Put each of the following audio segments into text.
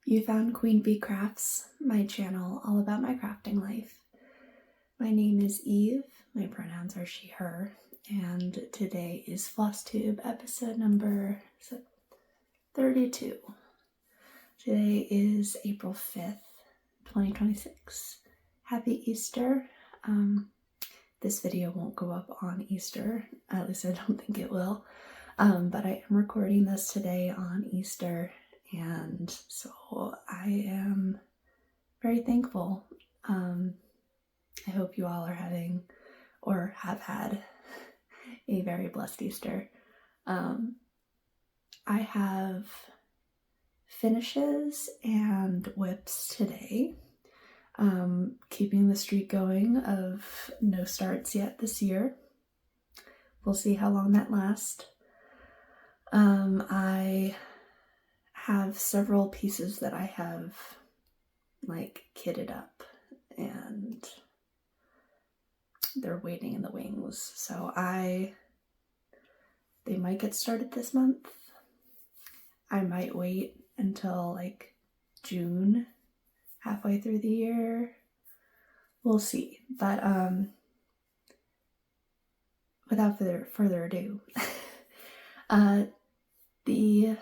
You found Queen Bee Crafts, my channel all about my crafting life. My name is Eve, my pronouns are she, her, and today is Flosstube episode number 32. Today is April 5th, 2026. Happy Easter. This video won't go up on Easter, at least I don't think it will, but I am recording this today on Easter. And so I am very thankful. I hope you all are having or have had a very blessed Easter. I have finishes and WIPs today, keeping the streak going of no starts yet this year. We'll see how long that lasts. I have several pieces that I have kitted up and they're waiting in the wings, so they might get started this month. I might wait until June, halfway through the year. We'll see, but without further ado, the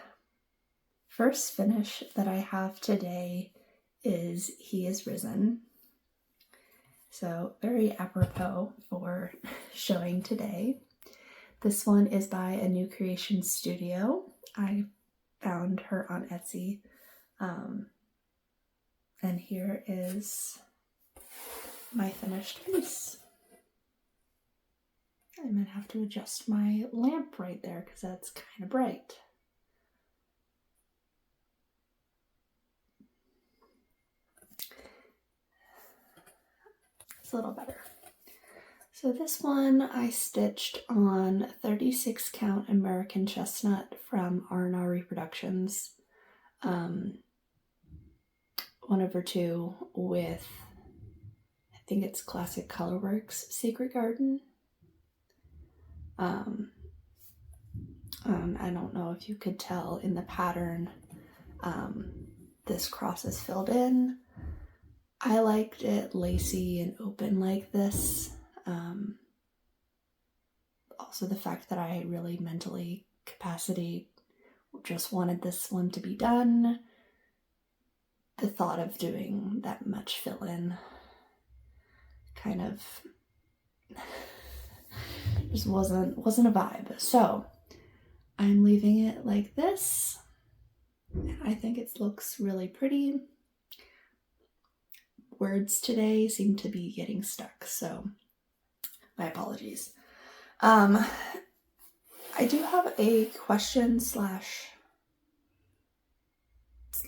first finish that I have today is He Is Risen. So very apropos for showing today. This one is by A New Creation Studio. I found her on Etsy. And here is my finished piece. I might have to adjust my lamp right there because that's kind of bright. It's a little better. So this one I stitched on 36 count American Chestnut from R&R Reproductions. 1/2 with, I think it's Classic Colorworks Sacred Garden. I don't know if you could tell in the pattern, this cross is filled in. I liked it lacy and open like this. Also the fact that I really mentally capacity just wanted this one to be done. The thought of doing that much fill-in kind of just wasn't a vibe. So I'm leaving it like this. I think it looks really pretty. Words today seem to be getting stuck, so my apologies. I do have a question /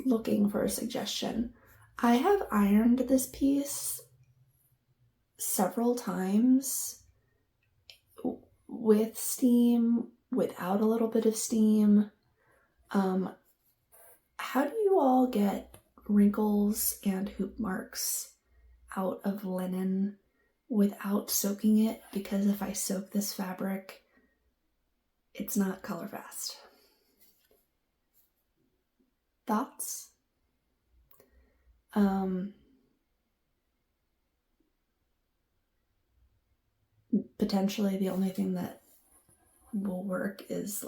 looking for a suggestion. I have ironed this piece several times with steam, without a little bit of steam. How do you all get wrinkles and hoop marks out of linen without soaking it? Because if I soak this fabric, it's not color fast. Thoughts? Potentially the only thing that will work is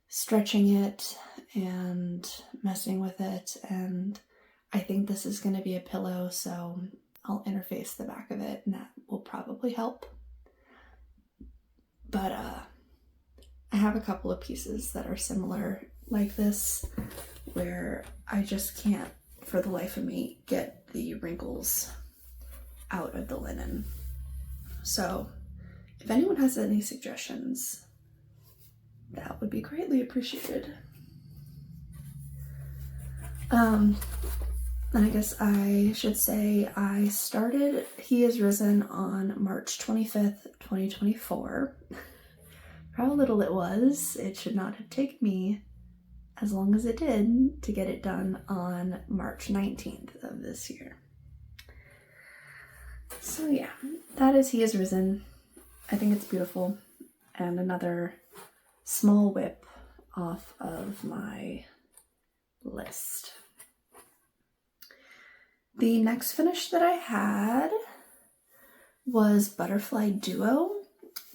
stretching it and messing with it, and I think this is going to be a pillow, so I'll interface the back of it and that will probably help. But I have a couple of pieces that are similar like this where I just can't for the life of me get the wrinkles out of the linen. So if anyone has any suggestions, that would be greatly appreciated. And I guess I should say I started He Is Risen on March 25th, 2024. How little it was. It should not have taken me as long as it did to get it done on March 19th of this year. So yeah, that is He Is Risen. I think it's beautiful. And another small WIP off of my List. The next finish that I had was Butterfly Duo.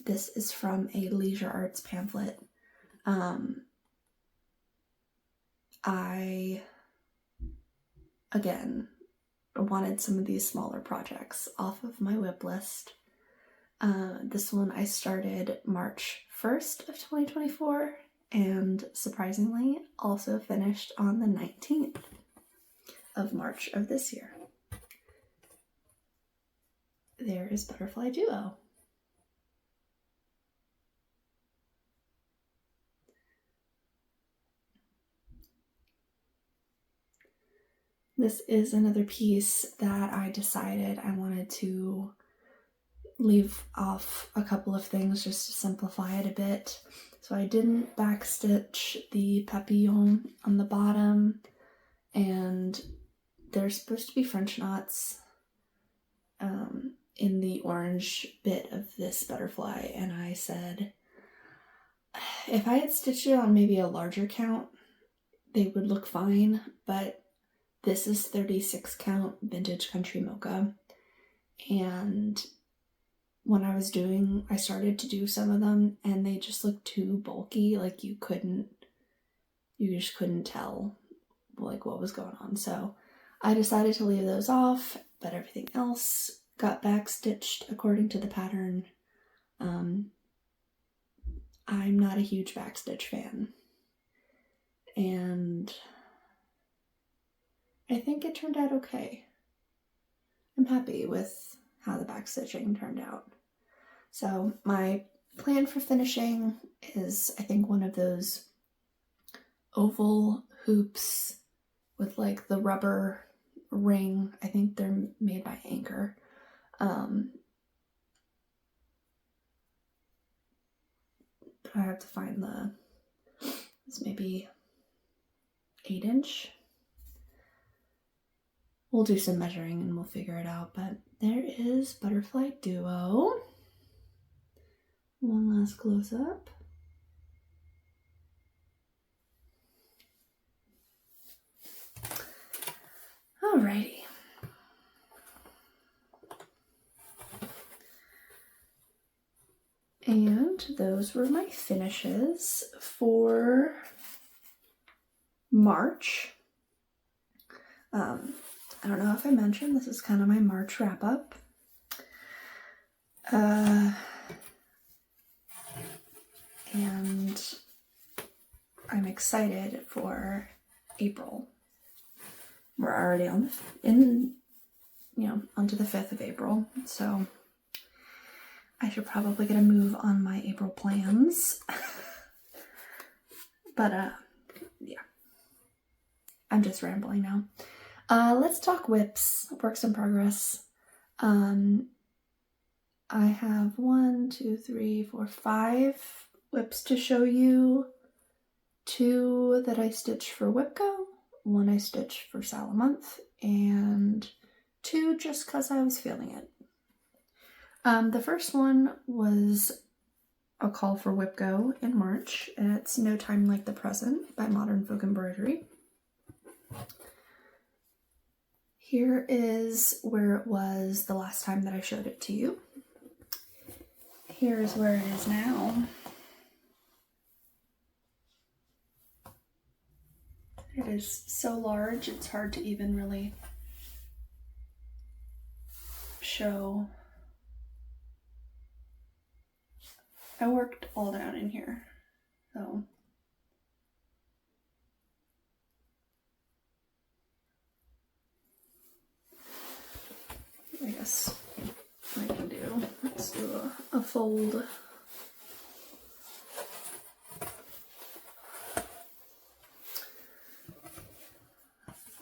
This is from a Leisure Arts pamphlet. I, again, wanted some of these smaller projects off of my WIP list. This one I started March 1st of 2024 and surprisingly also finished on the 19th of March of this year. There is Butterfly Duo. This is another piece that I decided I wanted to leave off a couple of things just to simplify it a bit. So I didn't backstitch the papillon on the bottom, and there's supposed to be French knots in the orange bit of this butterfly, and I said if I had stitched it on maybe a larger count, they would look fine, but this is 36 count vintage country mocha, and when I started to do some of them and they just looked too bulky, like you just couldn't tell like what was going on. So I decided to leave those off, but everything else got backstitched according to the pattern. I'm not a huge backstitch fan, and I think it turned out okay. I'm happy with how the backstitching turned out. So my plan for finishing is, I think, one of those oval hoops with like the rubber ring. I think they're made by Anchor. I have to find it's maybe 8-inch. We'll do some measuring and we'll figure it out, but there is Butterfly Duo. One last close up. Alrighty. And those were my finishes for March. I don't know if I mentioned, this is kind of my March wrap up. And I'm excited for April. We're already onto the 5th of April, so I should probably get a move on my April plans. But yeah, I'm just rambling now. Let's talk WIPs, works in progress. I have 1, 2, 3, 4, 5 WIPs to show you. 2 that I stitched for WIPGO, 1 I stitched for Sal a Month, and 2 just because I was feeling it. The first one was a call for WIPGO in March, and it's No Time Like the Present by Modern Folk Embroidery. Here is where it was the last time that I showed it to you. Here is where it is now. It is so large, it's hard to even really show. I worked all down in here, so. I guess what I can do, let's do a fold.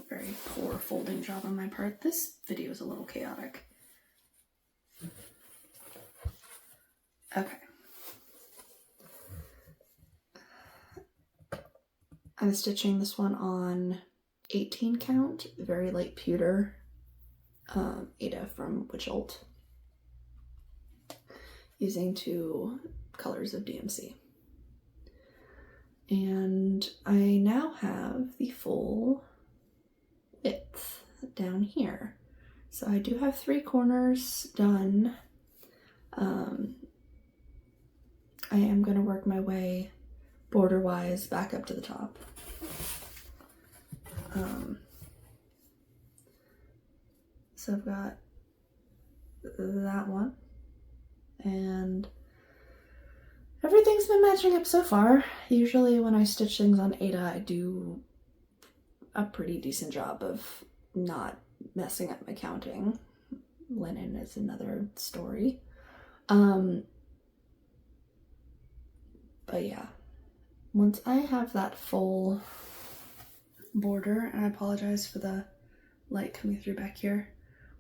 Very poor folding job on my part. This video is a little chaotic. Okay. I'm stitching this one on 18 count, very light pewter, Ada from WIPGO, using 2 colors of DMC. And I now have the full width down here. So I do have 3 corners done. I am going to work my way border-wise back up to the top. So I've got that one, and everything's been matching up so far. Usually when I stitch things on Ada, I do a pretty decent job of not messing up my counting. Linen is another story. But yeah, once I have that full border, and I apologize for the light coming through back here.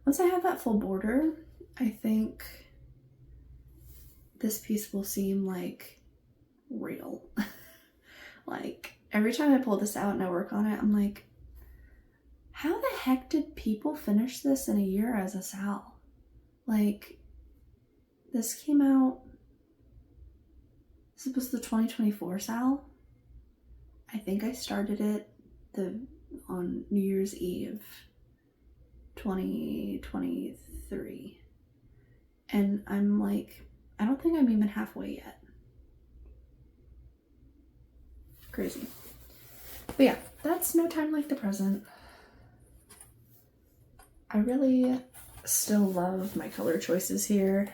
Once I have that full border, I think this piece will seem like real. Like every time I pull this out and I work on it, I'm like, how the heck did people finish this in a year as a Sal? Like, this came out, this was the 2024 Sal. I think I started it on New Year's Eve 2023, and I'm like, I don't think I'm even halfway yet. Crazy. But yeah, that's No Time Like the Present. I really still love my color choices here.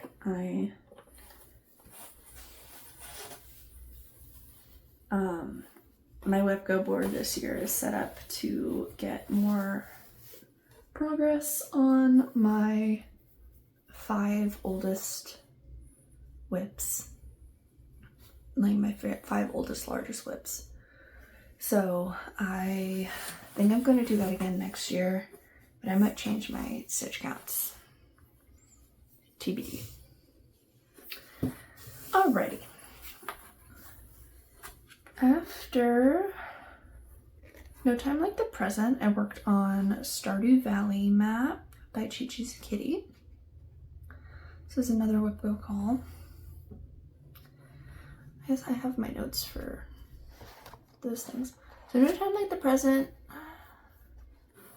My WIPGO board this year is set up to get more progress on my 5 oldest WIPs, like my 5 oldest largest WIPs. So I think I'm going to do that again next year, but I might change my stitch counts. TBD. Alrighty. After No Time Like the Present, I worked on Stardew Valley map by ChiChiZeKitty. This is another WIPGO call. I guess I have my notes for those things. So No Time Like the Present. I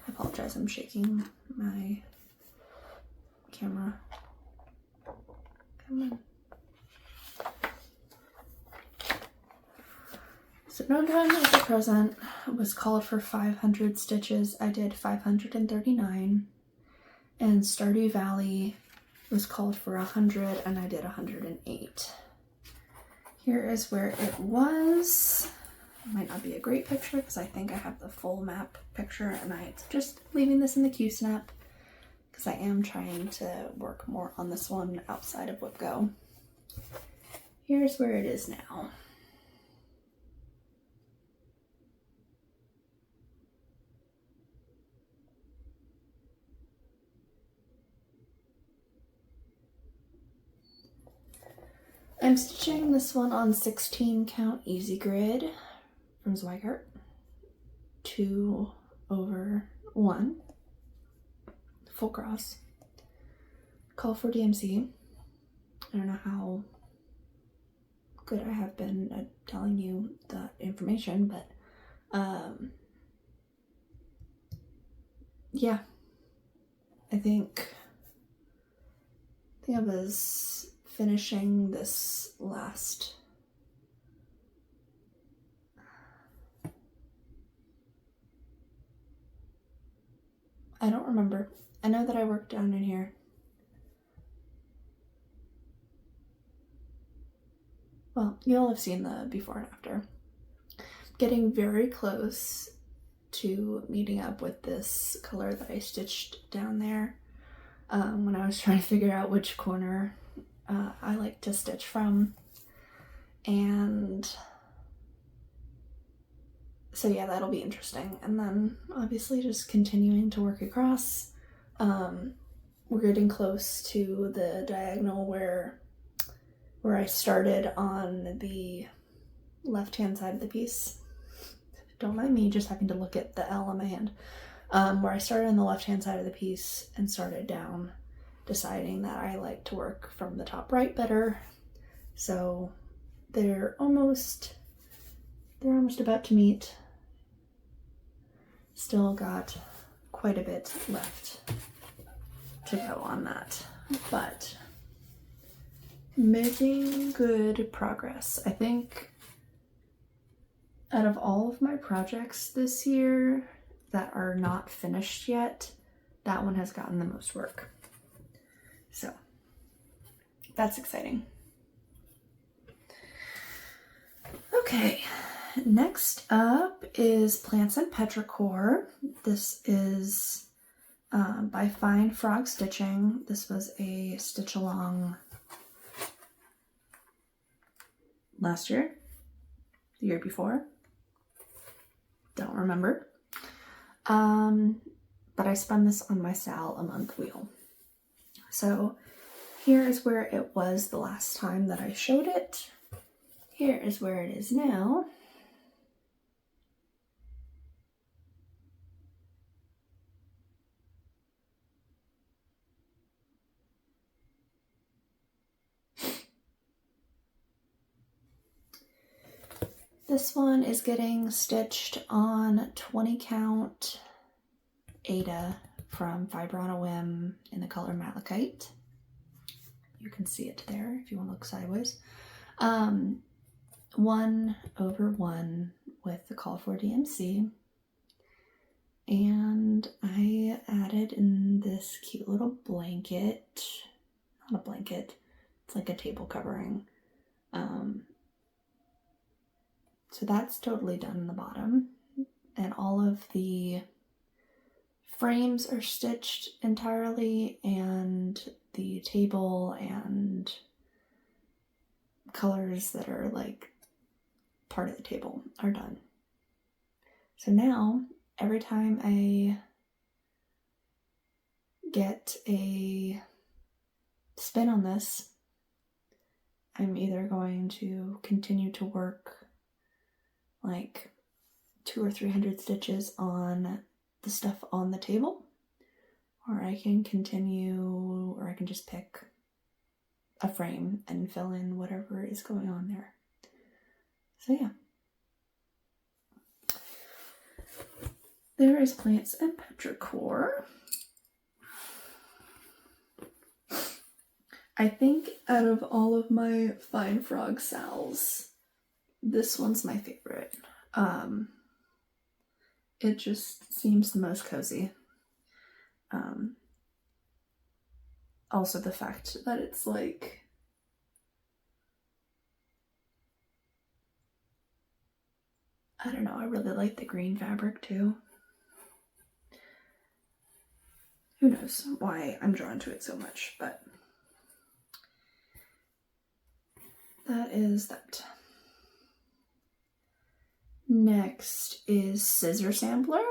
apologize, I'm shaking my camera. Come on. So No Time Like the Present was called for 500 stitches. I did 539. And Stardew Valley was called for 100, and I did 108. Here is where it was. It might not be a great picture because I think I have the full map picture, and I'm just leaving this in the Q-snap because I am trying to work more on this one outside of WIPGO. Here's where it is now. I'm stitching this one on 16 count easy grid from Zweigart, 2/1, full cross, call for DMC. I don't know how good I have been at telling you the information, but yeah, I think I was finishing this last I don't remember. I know that I worked down in here. Well, you'll have seen the before and after. Getting very close to meeting up with this color that I stitched down there when I was trying to figure out which corner I like to stitch from. And so yeah, that'll be interesting. And then obviously just continuing to work across. We're getting close to the diagonal where I started on the left-hand side of the piece. Don't mind me just having to look at the L on my hand. Where I started on the left-hand side of the piece and started down, deciding that I like to work from the top right better. So they're almost they're almost about to meet. Still got quite a bit left to go on that, but making good progress. I think out of all of my projects this year that are not finished yet, that one has gotten the most work. So that's exciting. Okay, next up is Plants and Petrichor. This is by Fine Frog Stitching. This was a stitch along last year, the year before. Don't remember. But I spun this on my Sal a month wheel. So here is where it was the last time that I showed it. Here is where it is now. This one is getting stitched on 20 count Ada from Fiber on a Whim in the color Malachite. You can see it there if you want to look sideways. 1/1 with the call for DMC. And I added in this cute little blanket. Not a blanket, it's like a table covering. So that's totally done in the bottom. And all of the frames are stitched entirely, and the table and colors that are like part of the table are done. So now every time I get a spin on this, I'm either going to continue to work like 200 or 300 stitches on the stuff on the table, or I can continue, or I can just pick a frame and fill in whatever is going on there. So yeah. There is Plants and Petrichor. I think out of all of my Fine Frog Sals, this one's my favorite. It just seems the most cozy. Also the fact that it's like I don't know, I really like the green fabric too. Who knows why I'm drawn to it so much, but that is that. Next is Scissor Sampler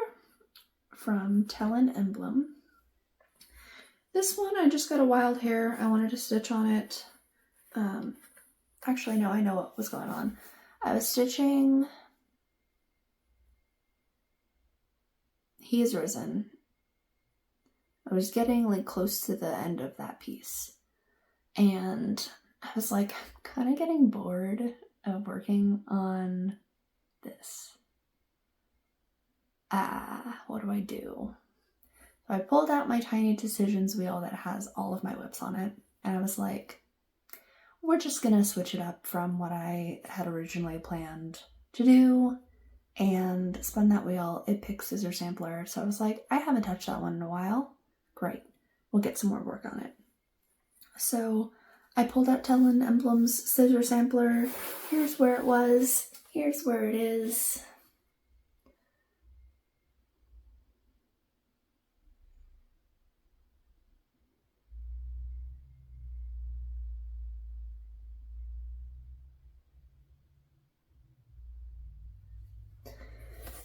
from Tellin Emblem. This one I just got a wild hair. I wanted to stitch on it. Actually, no, I know what was going on. I was stitching He Is Risen. I was getting like close to the end of that piece. And I was like, I'm kind of getting bored of working on this. What do I do? So I pulled out my tiny decisions wheel that has all of my WIPs on it, and I was like, we're just gonna switch it up from what I had originally planned to do, and spun that wheel. It picked Scissor Sampler, so I was like, I haven't touched that one in a while. Great, we'll get some more work on it. So I pulled out Tellin Emblem's Scissor Sampler. Here's where it was. Here's where it is.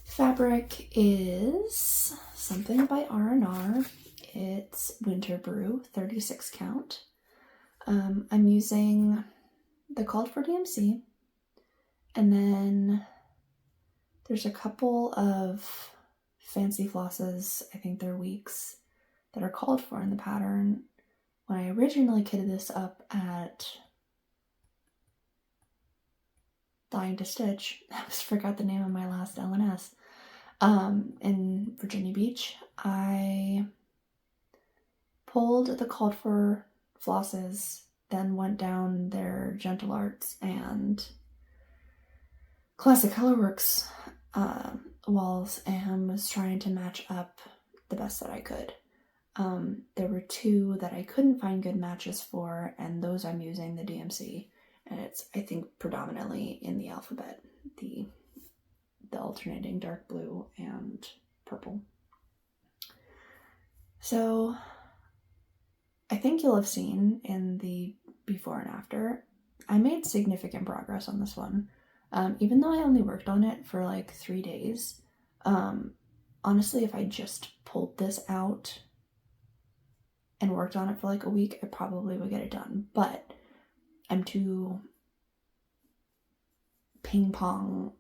Fabric is something by R&R. It's Winter Brew, 36 count. I'm using the Called for DMC, and then there's a couple of fancy flosses, I think they're weeks, that are called for in the pattern. When I originally kitted this up at Dying to Stitch. I just forgot the name of my last LNS. In Virginia Beach, I pulled the called for flosses, then went down their Gentle Arts and Classic Colorworks walls and was trying to match up the best that I could. There were two that I couldn't find good matches for, and those I'm using the DMC, and it's, I think, predominantly in the alphabet, the alternating dark blue and purple. So I think you'll have seen in the before and after, I made significant progress on this one. Even though I only worked on it for like 3 days, honestly, if I just pulled this out and worked on it for like a week, I probably would get it done. But I'm too ping pong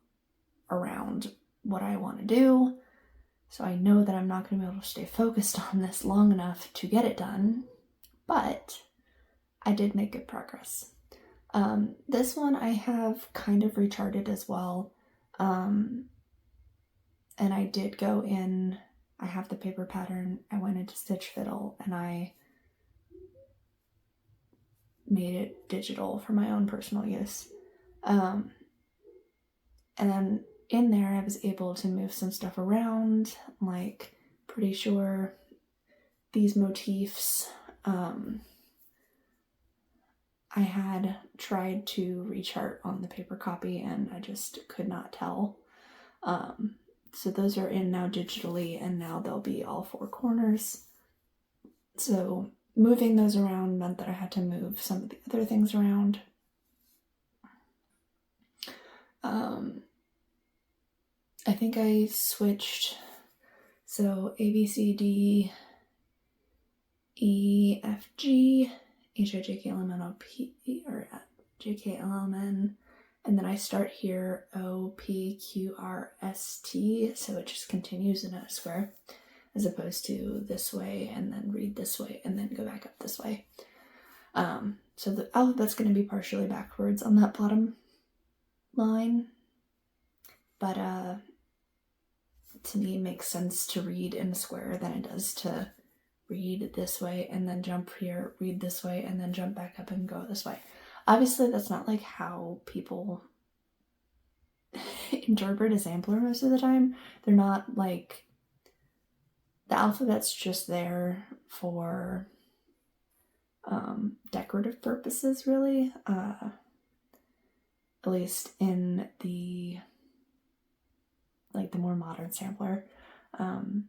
around what I want to do, so I know that I'm not going to be able to stay focused on this long enough to get it done, but I did make good progress. This one I have kind of recharted as well, and I did go in, I have the paper pattern, I went into Stitch Fiddle, and I made it digital for my own personal use. And then in there I was able to move some stuff around, like pretty sure these motifs, I had tried to rechart on the paper copy and I just could not tell. So those are in now digitally, and now they'll be all 4 corners. So moving those around meant that I had to move some of the other things around. I think I switched, so A, B, C, D, E, F, G, H, I, J, K, L, M, N, O, P, or J, K, L, M, N, and then I start here, O, P, Q, R, S, T, so it just continues in a square, as opposed to this way, and then read this way, and then go back up this way. So the alphabet's going to be partially backwards on that bottom line, but to me it makes sense to read in a square than it does to read this way and then jump here, read this way, and then jump back up and go this way. Obviously that's not like how people interpret a sampler most of the time. They're not like, the alphabet's just there for decorative purposes, really. At least in the more modern sampler. I'm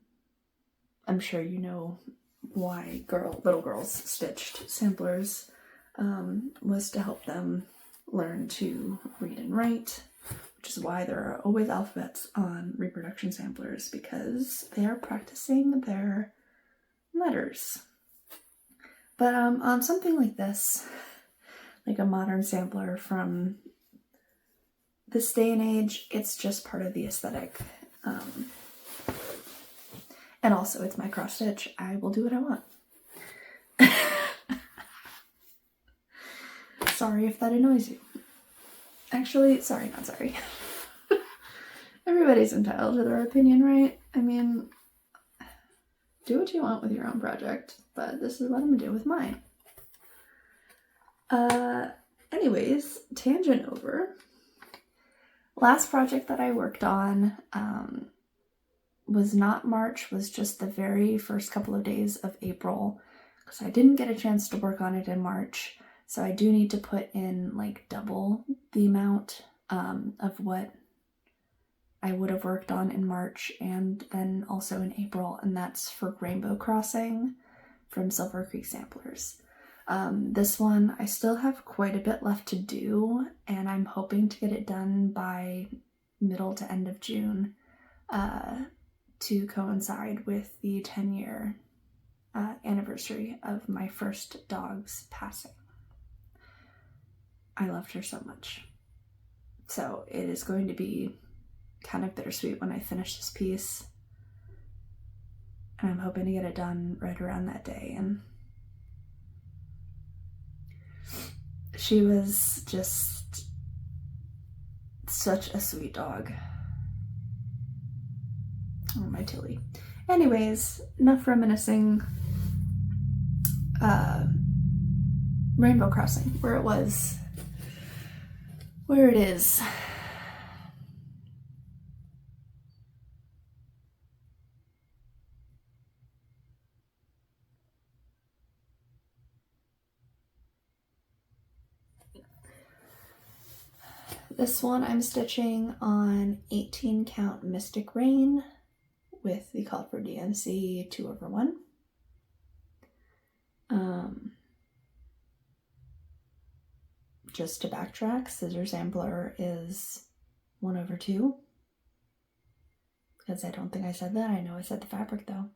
sure you know why little girls stitched samplers, was to help them learn to read and write, which is why there are always alphabets on reproduction samplers, because they are practicing their letters. But on something like this, like a modern sampler from this day and age, it's just part of the aesthetic. And also it's my cross stitch. I will do what I want. Sorry if that annoys you. Actually, sorry, not sorry. Everybody's entitled to their opinion, right? I mean, do what you want with your own project, but this is what I'm gonna do with mine. Anyways, tangent over. Last project that I worked on was not March, was just the very first couple of days of April, because I didn't get a chance to work on it in March, so I do need to put in like double the amount of what I would have worked on in March and then also in April, and that's for Rainbow Crossing from Silver Creek Samplers. This one, I still have quite a bit left to do, and I'm hoping to get it done by middle to end of June to coincide with the 10-year anniversary of my first dog's passing. I loved her so much. So it is going to be kind of bittersweet when I finish this piece, and I'm hoping to get it done right around that day. And she was just such a sweet dog. Oh, my Tilly. Anyways, enough reminiscing. Rainbow Crossing, where it is. This one I'm stitching on 18 count Mystic Rain with the call for DMC 2/1. Just to backtrack, Scissor Sampler is 1/2. Because I don't think I said that. I know I said the fabric though.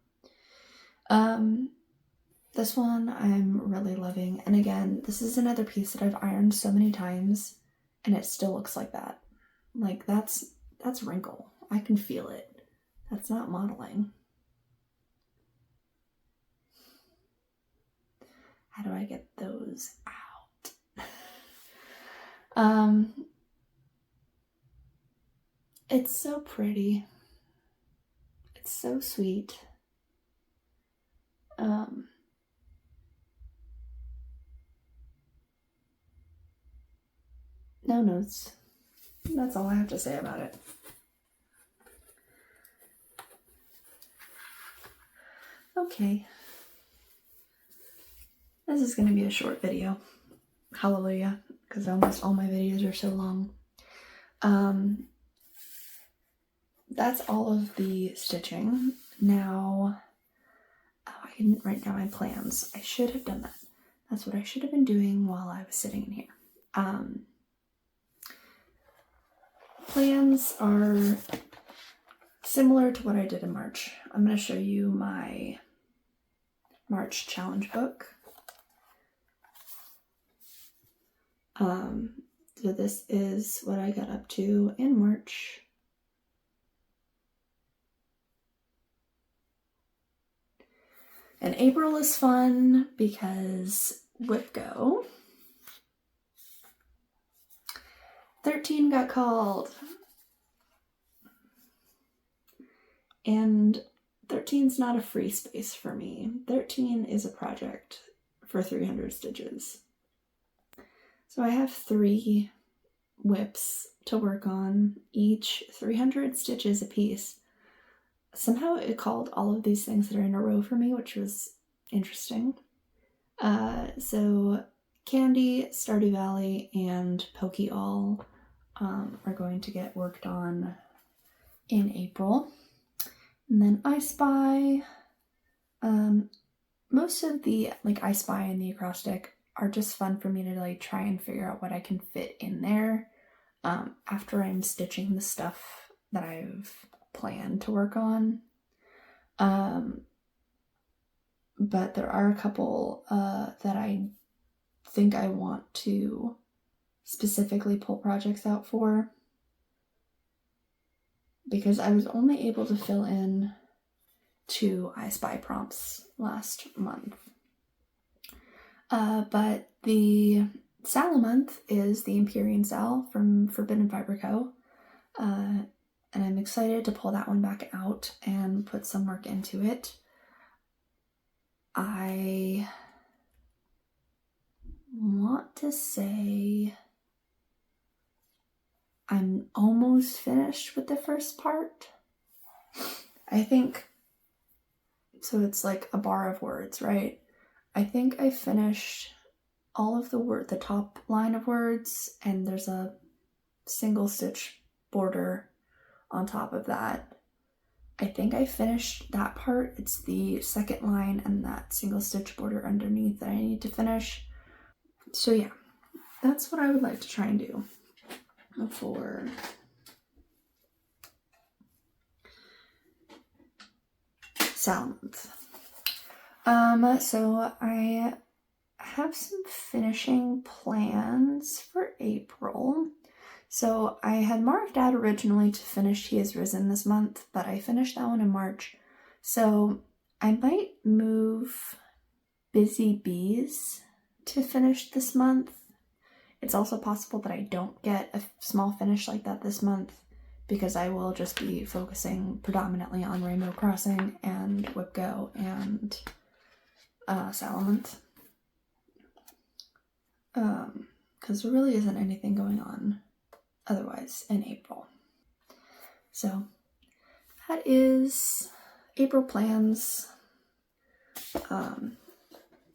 This one I'm really loving. And again, this is another piece that I've ironed so many times and it still looks like that. Like that's wrinkle. I can feel it. That's not modeling. How do I get those out? It's so pretty. It's so sweet. No notes. That's all I have to say about it. Okay. This is going to be a short video. Hallelujah. Because almost all my videos are so long. That's all of the stitching. Now, I didn't write down my plans. I should have done that. That's what I should have been doing while I was sitting in here. Plans are similar to what I did in March. I'm going to show you my March challenge book. So this is what I got up to in March. And April is fun because WIPGO 13 got called. And 13's not a free space for me. 13 is a project for 300 stitches. So I have 3 WIPs to work on, each 300 stitches a piece. Somehow it called all of these things that are in a row for me, which was interesting. So Candy, Stardew Valley, and Pokey All are going to get worked on in April. And then I Spy. Most of the I Spy and the Acrostic are just fun for me to try and figure out what I can fit in there after I'm stitching the stuff that I've planned to work on. But there are a couple that I think I want to specifically pull projects out for, because I was only able to fill in 2 I Spy prompts last month. But the Sal month is the Empyrean Sal from Forbidden Fiber Co. And I'm excited to pull that one back out and put some work into it. I want to say I'm almost finished with the first part. I think, so it's like a bar of words, right? I think I finished all of the top line of words, and there's a single stitch border on top of that. I think I finished that part. It's the second line and that single stitch border underneath that I need to finish. So yeah, that's what I would like to try and do for Sal month. So I have some finishing plans for April. So I had marked out originally to finish He Has Risen this month, but I finished that one in March. So I might move Busy Bees to finish this month. It's also possible that I don't get a small finish like that this month because I will just be focusing predominantly on Rainbow Crossing and WIPGO and Salamence. Because there really isn't anything going on otherwise in April. So that is April plans.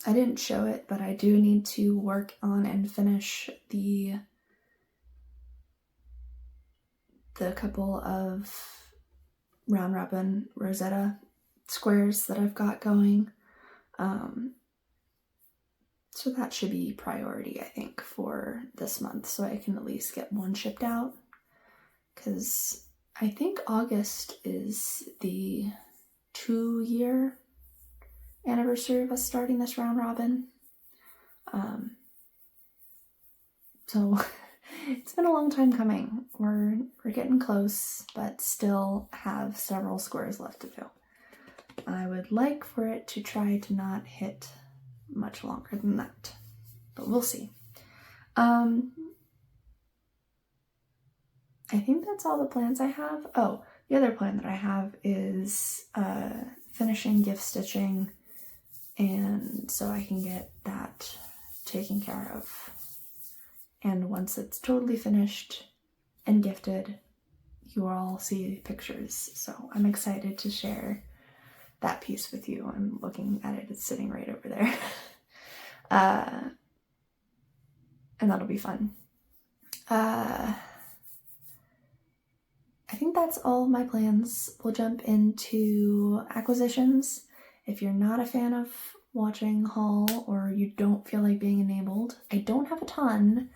I didn't show it, but I do need to work on and finish the couple of round robin Rosetta squares that I've got going. So that should be priority, I think, for this month, so I can at least get one shipped out. Because I think August is the 2-year anniversary of us starting this round robin. So it's been a long time coming. We're getting close, but still have several squares left to do. I would like for it to try to not hit much longer than that, but we'll see. I think that's all the plans I have. Oh, the other plan that I have is finishing gift stitching, and so I can get that taken care of. And once it's totally finished and gifted, you will all see pictures. So I'm excited to share that piece with you. I'm looking at it, it's sitting right over there. And that'll be fun. I think that's all of my plans. We'll jump into acquisitions. If you're not a fan of watching haul or you don't feel like being enabled, I don't have a ton,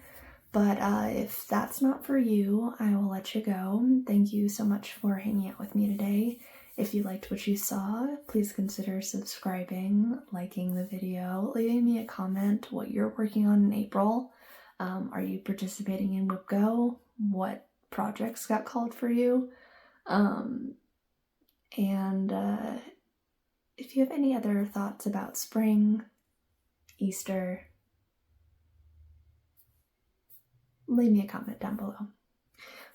but if that's not for you, I will let you go. Thank you so much for hanging out with me today. If you liked what you saw, please consider subscribing, liking the video, leaving me a comment what you're working on in April. Are you participating in WIPGO? What projects got called for you? And if you have any other thoughts about spring, Easter, leave me a comment down below.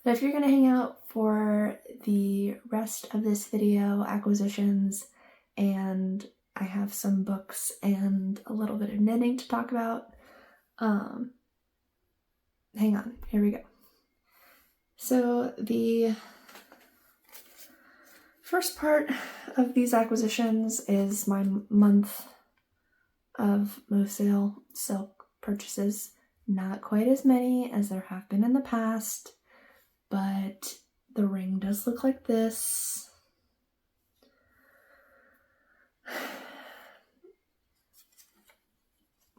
But if you're going to hang out for the rest of this video, acquisitions, and I have some books and a little bit of knitting to talk about, hang on, here we go. So the first part of these acquisitions is my month of Mosale silk purchases. Not quite as many as there have been in the past, but the ring does look like this.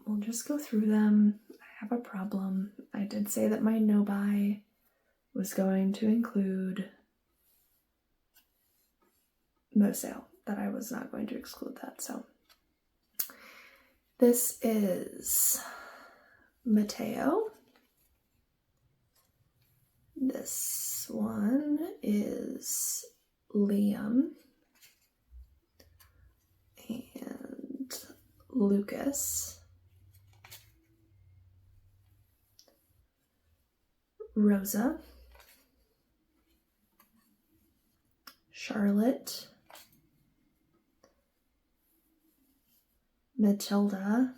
We'll just go through them. I have a problem. I did say that my no-buy was going to include Mosale, that I was not going to exclude that. So this is Mateo. This one is Liam and Lucas. Rosa. Charlotte. Matilda.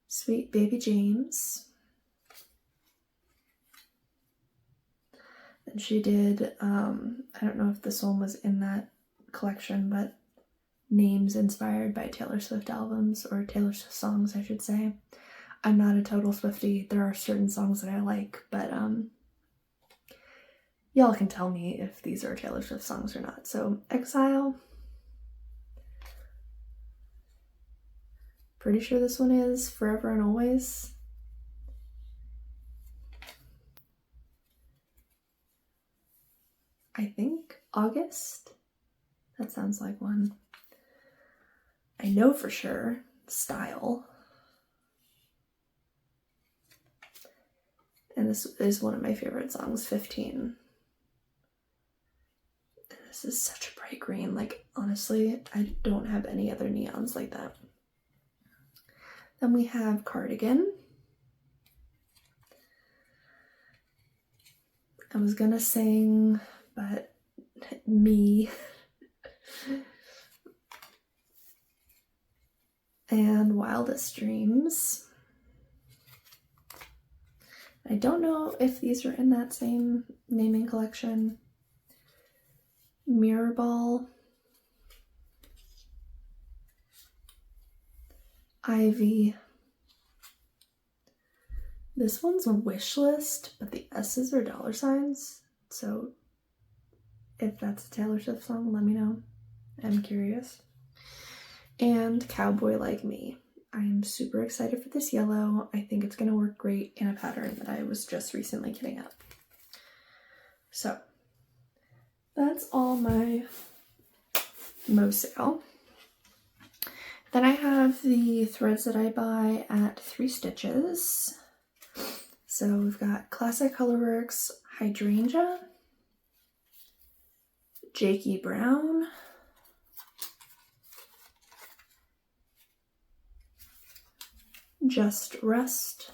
Sweet baby James. And she did, I don't know if this one was in that collection, but names inspired by Taylor Swift albums, or Taylor Swift songs, I should say. I'm not a total Swiftie. There are certain songs that I like, but y'all can tell me if these are Taylor Swift songs or not. So, Exile. Pretty sure this one is Forever and Always. I think August. That sounds like one. I know for sure Style. And this is one of my favorite songs, 15. And this is such a bright green. Like, honestly, I don't have any other neons like that. Then we have cardigan. I was gonna sing, but me. And Wildest Dreams. I don't know if these are in that same naming collection. Mirror Ball. Ivy. This one's a wish list, but the S's are $signs. So if that's a Taylor Swift song, let me know. I'm curious. And Cowboy Like Me. I am super excited for this yellow. I think it's going to work great in a pattern that I was just recently kitting up. So that's all my Mo sale. Then I have the threads that I buy at 3 Stitches. So we've got Classic Colorworks Hydrangea, Jakey Brown, Just Rust,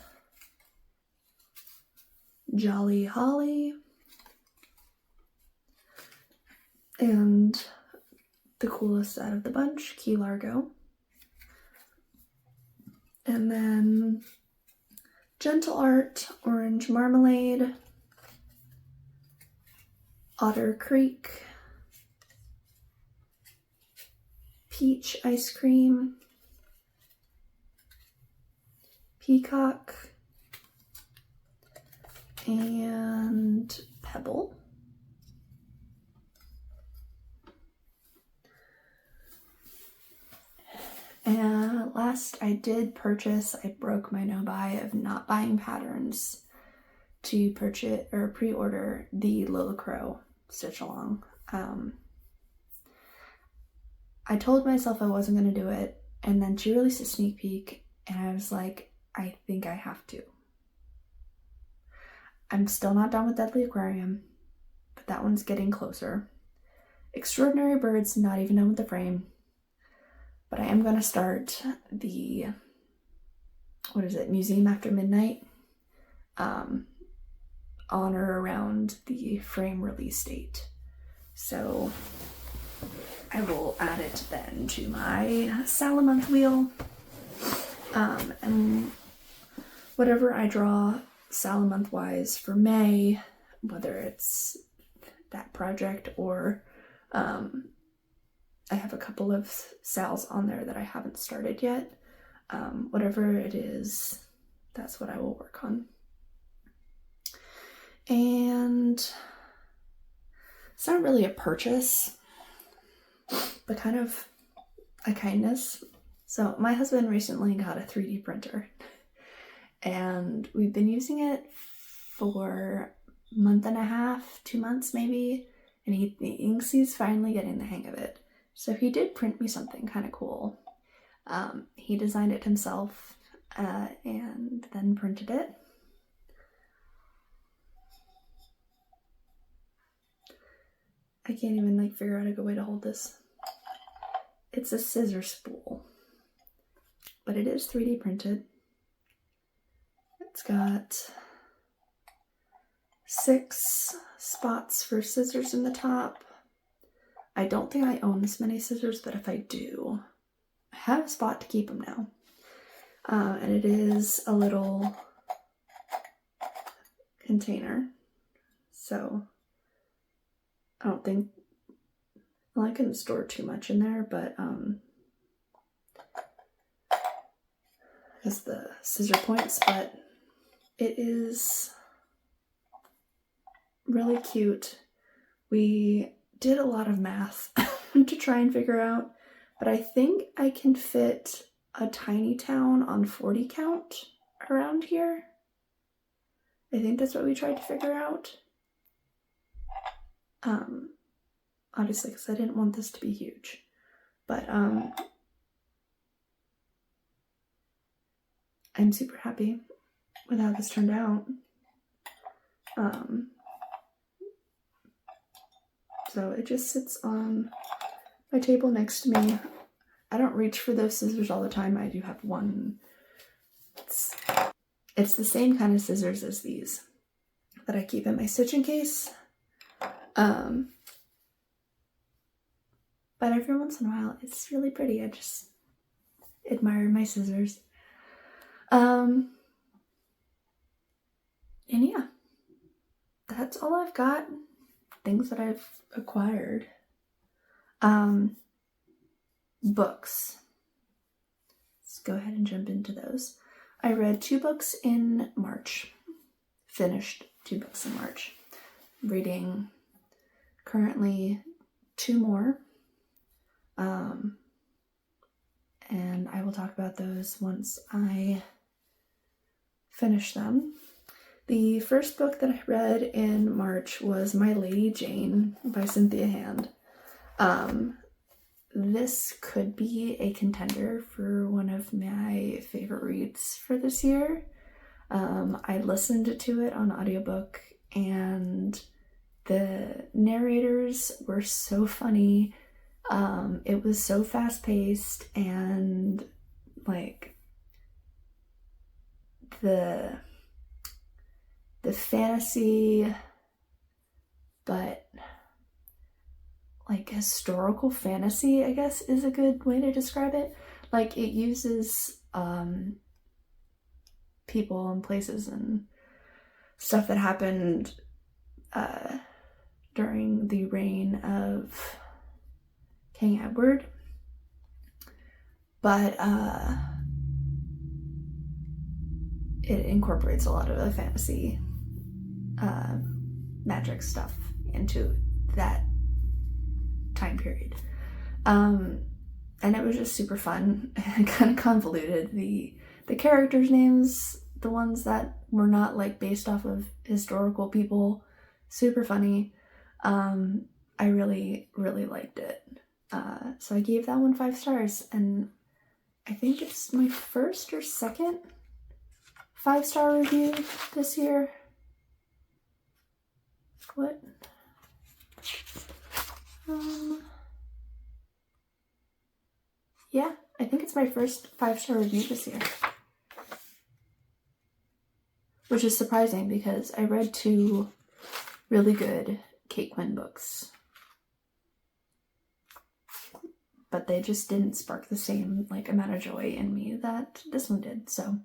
Jolly Holly, and the coolest out of the bunch, Key Largo. And then Gentle Art, Orange Marmalade, Otter Creek, Peach Ice Cream, Peacock, and Pebble. And last I did purchase, I broke my no-buy of not buying patterns to purchase or pre-order the Lola Crow stitch along. I told myself I wasn't going to do it, and then she released a sneak peek, and I was like, I think I have to. I'm still not done with Deadly Aquarium, but that one's getting closer. Extraordinary Birds, not even done with the frame. But I am going to start the, Museum After Midnight, on or around the frame release date. So I will add it then to my Salamonth wheel. And whatever I draw Salamonth wise for May, whether it's that project or I have a couple of sales on there that I haven't started yet. Whatever it is, that's what I will work on. And it's not really a purchase, but kind of a kindness. So my husband recently got a 3D printer, and we've been using it for a month and a half, 2 months maybe, and he thinks he's finally getting the hang of it. So he did print me something kind of cool. He designed it himself and then printed it. I can't even figure out a good way to hold this. It's a scissor spool, but it is 3D printed. It's got 6 spots for scissors in the top. I don't think I own this many scissors, but if I do, I have a spot to keep them now. And it is a little container. So I don't think, well, I couldn't store too much in there, but because the scissor points, but it is really cute. We did a lot of math to try and figure out, but I think I can fit a tiny town on 40 count around here. I think that's what we tried to figure out. Obviously, because I didn't want this to be huge, but I'm super happy with how this turned out. So it just sits on my table next to me. I don't reach for those scissors all the time. I do have one It's the same kind of scissors as these that I keep in my stitching case. But every once in a while, it's really pretty. I just admire my scissors. And yeah, that's all I've got. Things that I've acquired. Books. Let's go ahead and jump into those. I read 2 books in March. Finished 2 books in March. Reading currently 2 more. And I will talk about those once I finish them. The first book that I read in March was My Lady Jane by Cynthia Hand. This could be a contender for one of my favorite reads for this year. I listened to it on audiobook, and the narrators were so funny. It was so fast-paced, and like the fantasy, but like historical fantasy, I guess, is a good way to describe it. Like, it uses people and places and stuff that happened during the reign of King Edward, but it incorporates a lot of the fantasy magic stuff into that time period. And it was just super fun and kind of convoluted. The characters' names, the ones that were not like based off of historical people, super funny. I really, really liked it. So I gave that one 5 stars, and I think it's my first or second 5-star review this year. What? Yeah, I think it's my first 5-star review this year. Which is surprising because I read 2 really good Kate Quinn books, but they just didn't spark the same like amount of joy in me that this one did. So,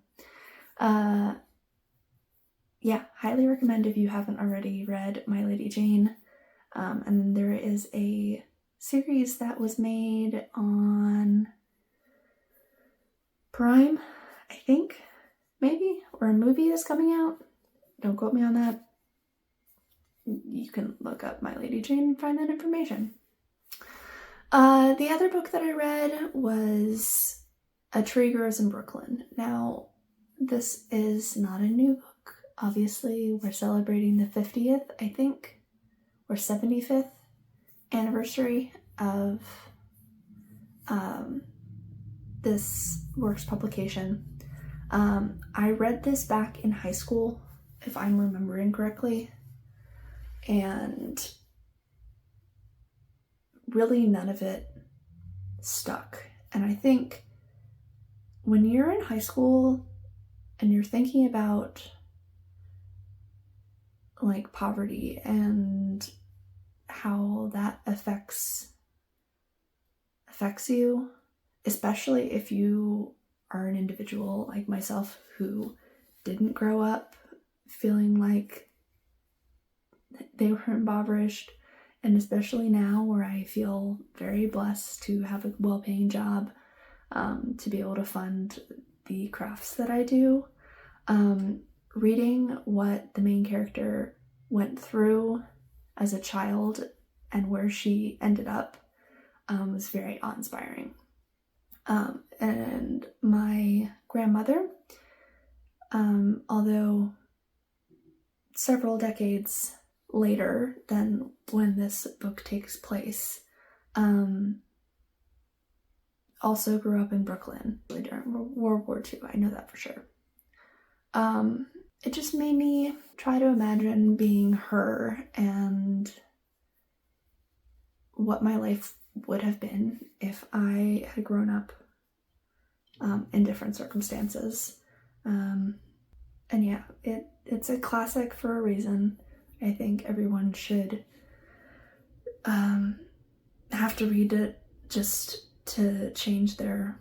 yeah, highly recommend if you haven't already read My Lady Jane. And there is a series that was made on Prime, I think, maybe, or a movie is coming out. Don't quote me on that. You can look up My Lady Jane and find that information. The other book that I read was A Tree Grows in Brooklyn. Now, this is not a new book. Obviously, we're celebrating the 50th, I think, or 75th anniversary of this work's publication. I read this back in high school, if I'm remembering correctly, and really none of it stuck. And I think when you're in high school and you're thinking about like poverty and how that affects you, especially if you are an individual like myself who didn't grow up feeling like they were impoverished, and especially now where I feel very blessed to have a well-paying job, to be able to fund the crafts that I do. Reading what the main character went through as a child and where she ended up was very awe-inspiring. And my grandmother, although several decades later than when this book takes place, also grew up in Brooklyn during World War II. I know that for sure. It just made me try to imagine being her and what my life would have been if I had grown up in different circumstances. And yeah, it's a classic for a reason. I think everyone should have to read it just to change their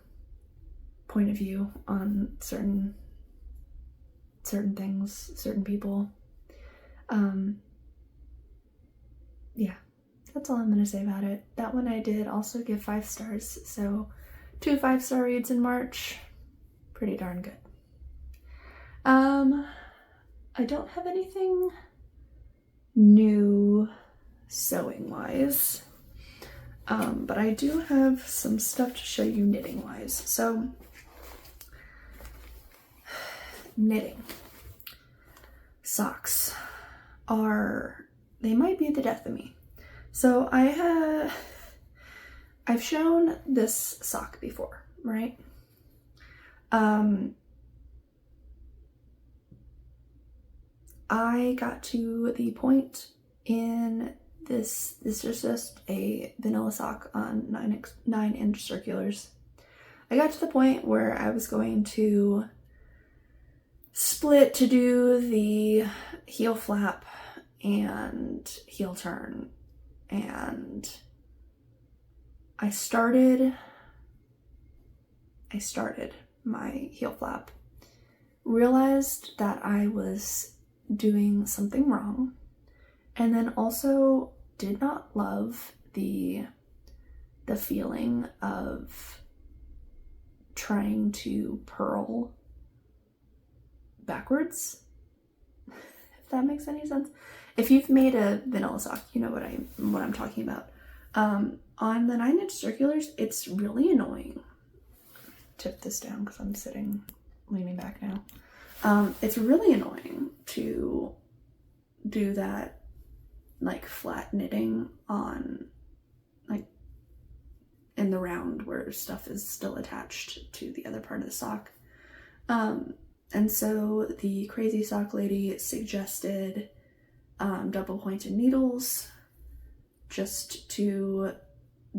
point of view on certain things, certain people. Yeah, that's all I'm gonna say about it. That one I did also give 5 stars, so 2 5-star reads in March. Pretty darn good. I don't have anything new sewing wise, but I do have some stuff to show you knitting wise. So knitting socks they might be the death of me. So I've shown this sock before, right? I got to the point in this is just a vanilla sock on 9-inch circulars. I got to the point where I was going to split to do the heel flap and heel turn, and I started my heel flap, realized that I was doing something wrong, and then also did not love the feeling of trying to purl backwards, if that makes any sense. If you've made a vanilla sock, you know what I'm talking about. On the 9-inch circulars, it's really annoying. Tip this down because I'm leaning back now. It's really annoying to do that like flat knitting on like in the round where stuff is still attached to the other part of the sock. And so the crazy sock lady suggested double pointed needles just to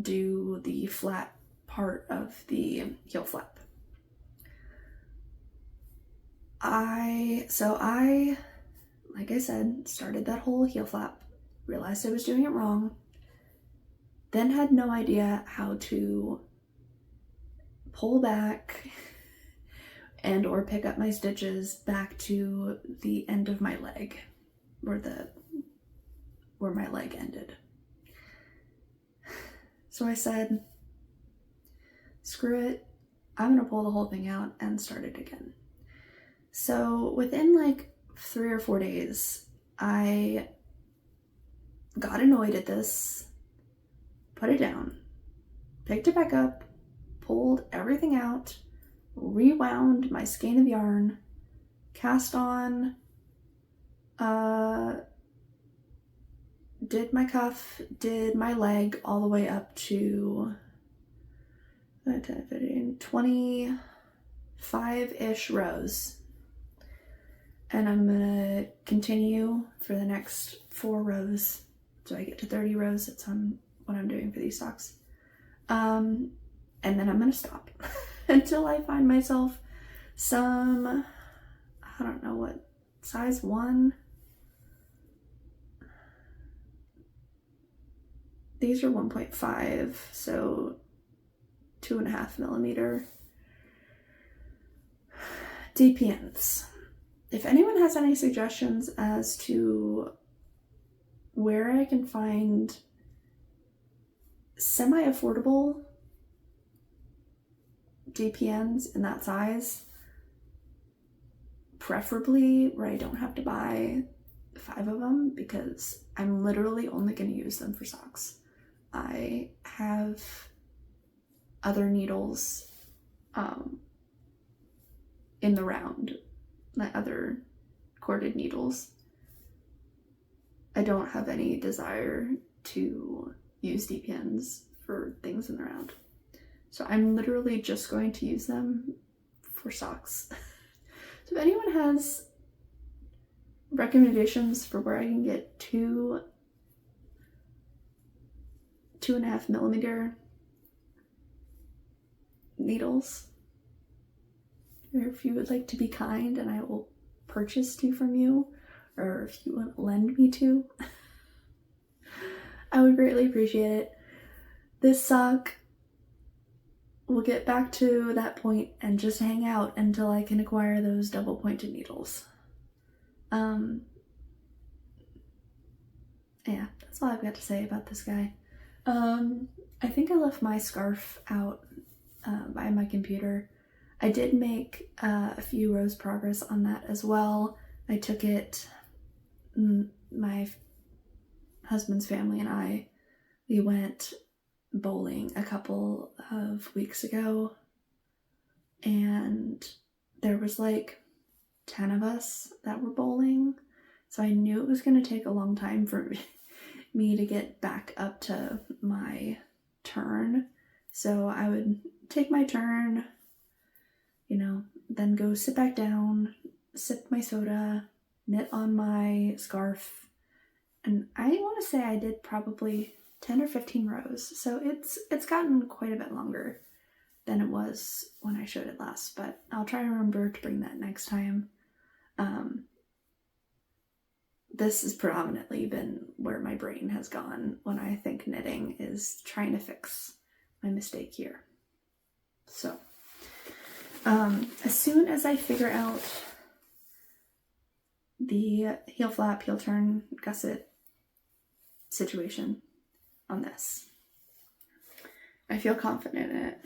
do the flat part of the heel flap. I, like I said, started that whole heel flap, realized I was doing it wrong, then had no idea how to pull back and or pick up my stitches back to the end of my leg, where my leg ended. So I said, screw it, I'm gonna pull the whole thing out and start it again. So within like 3 or 4 days, I got annoyed at this, put it down, picked it back up, pulled everything out, rewound my skein of yarn, cast on, did my cuff, did my leg all the way up to 25-ish rows. And I'm gonna continue for the next 4 rows. So I get to 30 rows. That's what I'm doing for these socks. And then I'm gonna stop until I find myself some, I don't know what, size 1. These are 1.5, so 2.5 millimeter DPNs. If anyone has any suggestions as to where I can find semi-affordable DPNs in that size, preferably where I don't have to buy 5 of them, because I'm literally only going to use them for socks. I have other needles in the round, my other corded needles. I don't have any desire to use DPNs for things in the round. So I'm literally just going to use them for socks. So if anyone has recommendations for where I can get 2.5 millimeter needles, or if you would like to be kind and I will purchase 2 from you, or if you want to lend me 2, I would greatly appreciate it. This sock will get back to that point and just hang out until I can acquire those double pointed needles. Yeah, that's all I've got to say about this guy. I think I left my scarf out by my computer. I did make a few rows progress on that as well. I took it, my husband's family and we went bowling a couple of weeks ago, and there was like 10 of us that were bowling, so I knew it was going to take a long time for me to get back up to my turn. So I would take my turn, then go sit back down, sip my soda, knit on my scarf, and I want to say I did probably 10 or 15 rows, so it's gotten quite a bit longer than it was when I showed it last, but I'll try to remember to bring that next time. This has predominantly been where my brain has gone when I think knitting, is trying to fix my mistake here. So, as soon as I figure out the heel flap, heel turn, gusset situation on this, I feel confident in it.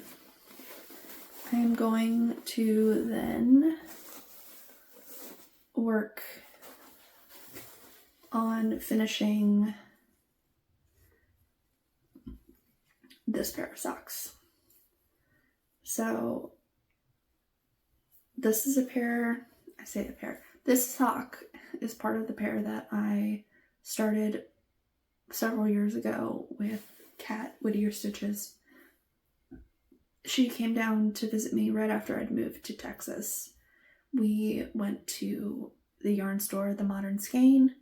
I am going to then work on finishing this pair of socks. So this is this sock is part of the pair that I started several years ago with Kat Whittier Stitches. She came down to visit me right after I'd moved to Texas. We went to the yarn store, the Modern Skein.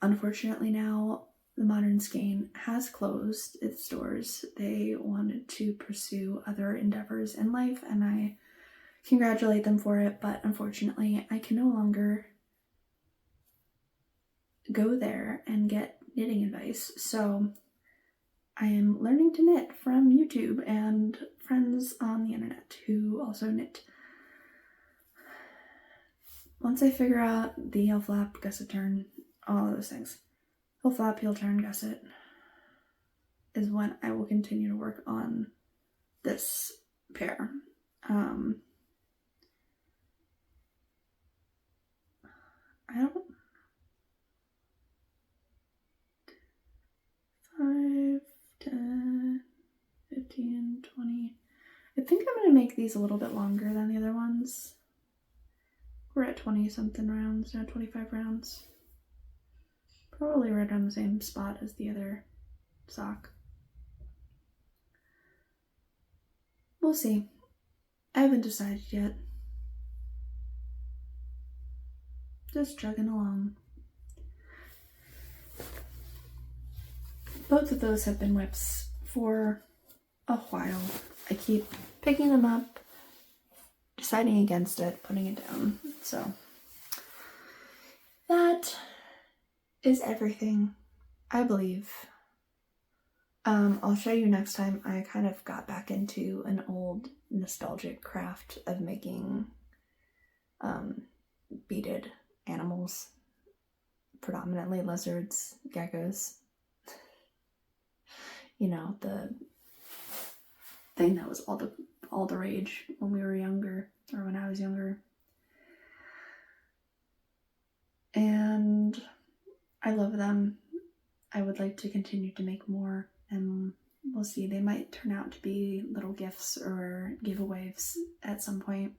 Unfortunately now the Modern Skein has closed its doors. They wanted to pursue other endeavors in life, and I congratulate them for it, but unfortunately I can no longer go there and get knitting advice. So I am learning to knit from YouTube and friends on the internet who also knit. Once I figure out the heel flap, gusset turn, all of those things, heel flap, heel turn, gusset, is when I will continue to work on this pair. I don't 5, 10, 15, 20. I think I'm going to make these a little bit longer than the other ones. We're at 20 something rounds, now 25 rounds. Probably right on the same spot as the other sock. We'll see. I haven't decided yet. Just chugging along. Both of those have been WIPs for a while. I keep picking them up, deciding against it, putting it down. So that is everything, I believe. I'll show you next time. I kind of got back into an old nostalgic craft of making beaded animals, predominantly lizards, geckos. You know, the thing that was all the rage when we were younger, or when I was younger. And I love them. I would like to continue to make more, and we'll see. They might turn out to be little gifts or giveaways at some point.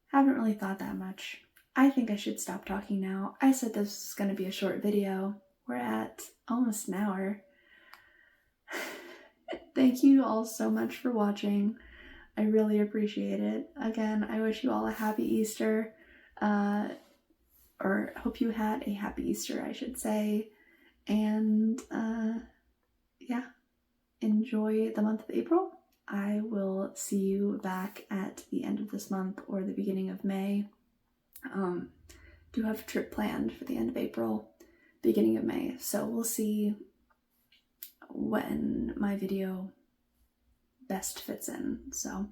Haven't really thought that much. I think I should stop talking now. I said this was going to be a short video. We're at almost an hour. Thank you all so much for watching. I really appreciate it. Again, I wish you all a happy Easter, or hope you had a happy Easter, I should say. And yeah, enjoy the month of April, I will see you back at the end of this month or the beginning of May. Do have a trip planned for the end of April, beginning of May, so we'll see when my video best fits in. So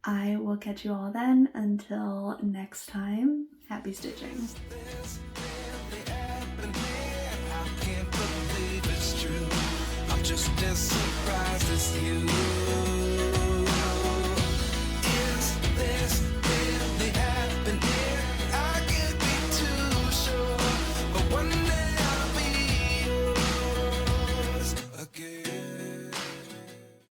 I will catch you all then. Until next time, happy stitching. I'm just as surprised as you.